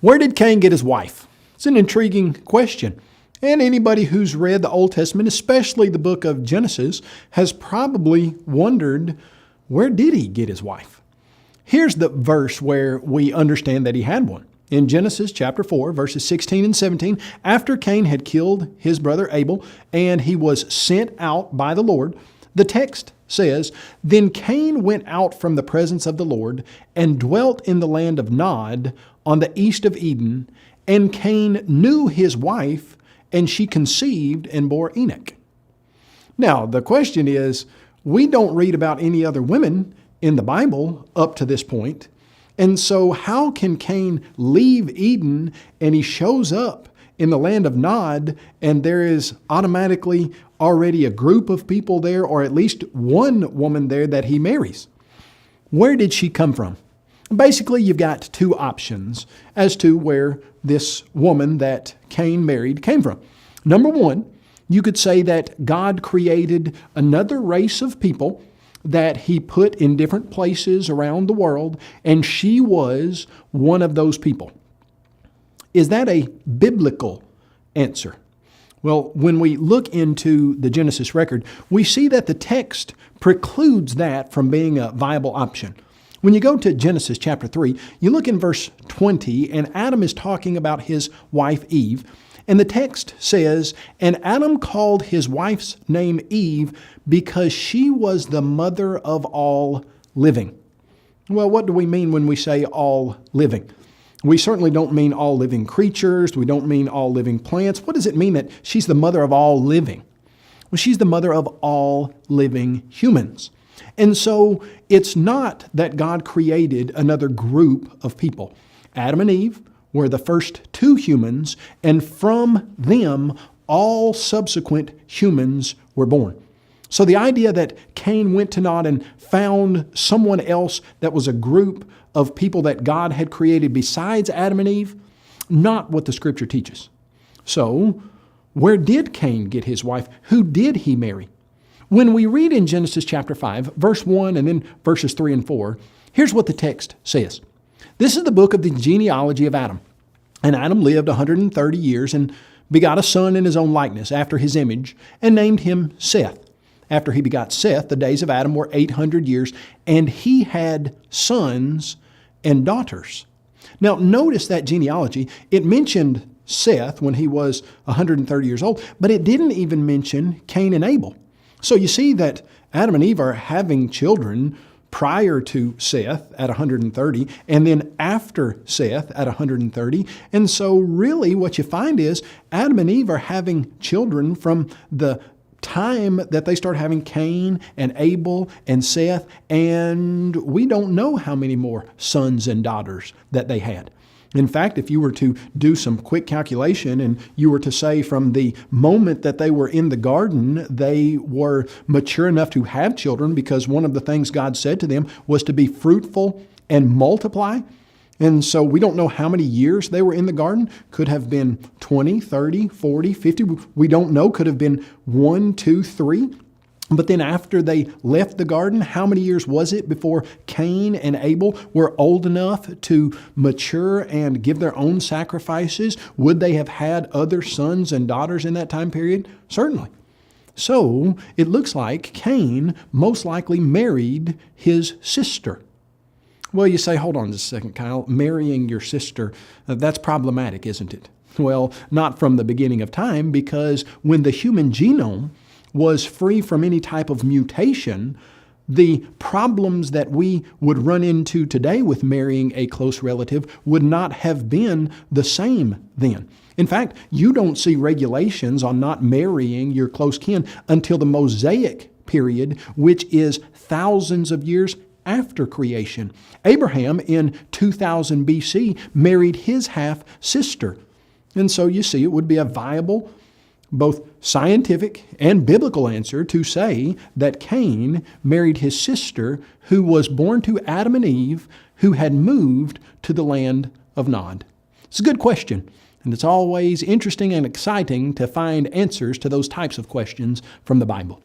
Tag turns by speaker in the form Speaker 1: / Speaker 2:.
Speaker 1: Where did Cain get his wife? It's an intriguing question. And anybody who's read the Old Testament, especially the book of Genesis, has probably wondered, where did he get his wife? Here's the verse where we understand that he had one. In Genesis chapter 4, verses 16 and 17, after Cain had killed his brother Abel and he was sent out by the Lord, the text says, "Then Cain went out from the presence of the Lord and dwelt in the land of Nod on the east of Eden, and Cain knew his wife, and she conceived and bore Enoch." Now, the question is, we don't read about any other women in the Bible up to this point. And so how can Cain leave Eden and he shows up in the land of Nod and there is automatically already a group of people there, or at least one woman there that he marries? Where did she come from? Basically, you've got two options as to where this woman that Cain married came from. Number one, you could say that God created another race of people that he put in different places around the world, and she was one of those people. Is that a biblical answer? Well, when we look into the Genesis record, we see that the text precludes that from being a viable option. When you go to Genesis chapter 3, you look in verse 20, and Adam is talking about his wife Eve. And the text says, "And Adam called his wife's name Eve because she was the mother of all living." Well, what do we mean when we say all living? We certainly don't mean all living creatures. We don't mean all living plants. What does it mean that she's the mother of all living? Well, she's the mother of all living humans. And so it's not that God created another group of people. Adam and Eve were the first two humans, and from them, all subsequent humans were born. So the idea that Cain went to Nod and found someone else that was a group of people that God had created besides Adam and Eve, not what the Scripture teaches. So, where did Cain get his wife? Who did he marry? When we read in Genesis chapter 5, verse 1 and then verses 3 and 4, here's what the text says. "This is the book of the genealogy of Adam. And Adam lived 130 years and begot a son in his own likeness, after his image, and named him Seth. After he begot Seth, the days of Adam were 800 years, and he had sons and daughters." Now, notice that genealogy. It mentioned Seth when he was 130 years old, but it didn't even mention Cain and Abel. So you see that Adam and Eve are having children prior to Seth at 130, and then after Seth at 130. And so really what you find is Adam and Eve are having children from the time that they start having Cain and Abel and Seth, and we don't know how many more sons and daughters that they had. In fact, if you were to do some quick calculation and you were to say from the moment that they were in the garden, they were mature enough to have children, because one of the things God said to them was to be fruitful and multiply. And so we don't know how many years they were in the garden. Could have been 20, 30, 40, 50. We don't know. Could have been 1, 2, 3. But then after they left the garden, how many years was it before Cain and Abel were old enough to mature and give their own sacrifices? Would they have had other sons and daughters in that time period? Certainly. So it looks like Cain most likely married his sister. Well, you say, hold on just a second, Kyle. Marrying your sister, that's problematic, isn't it? Well, not from the beginning of time, because when the human genome was free from any type of mutation, the problems that we would run into today with marrying a close relative would not have been the same then. In fact, you don't see regulations on not marrying your close kin until the Mosaic period, which is thousands of years after creation. Abraham in 2000 BC married his half-sister. And so you see, it would be a viable, both scientific and biblical answer to say that Cain married his sister, who was born to Adam and Eve, who had moved to the land of Nod. It's a good question, and it's always interesting and exciting to find answers to those types of questions from the Bible.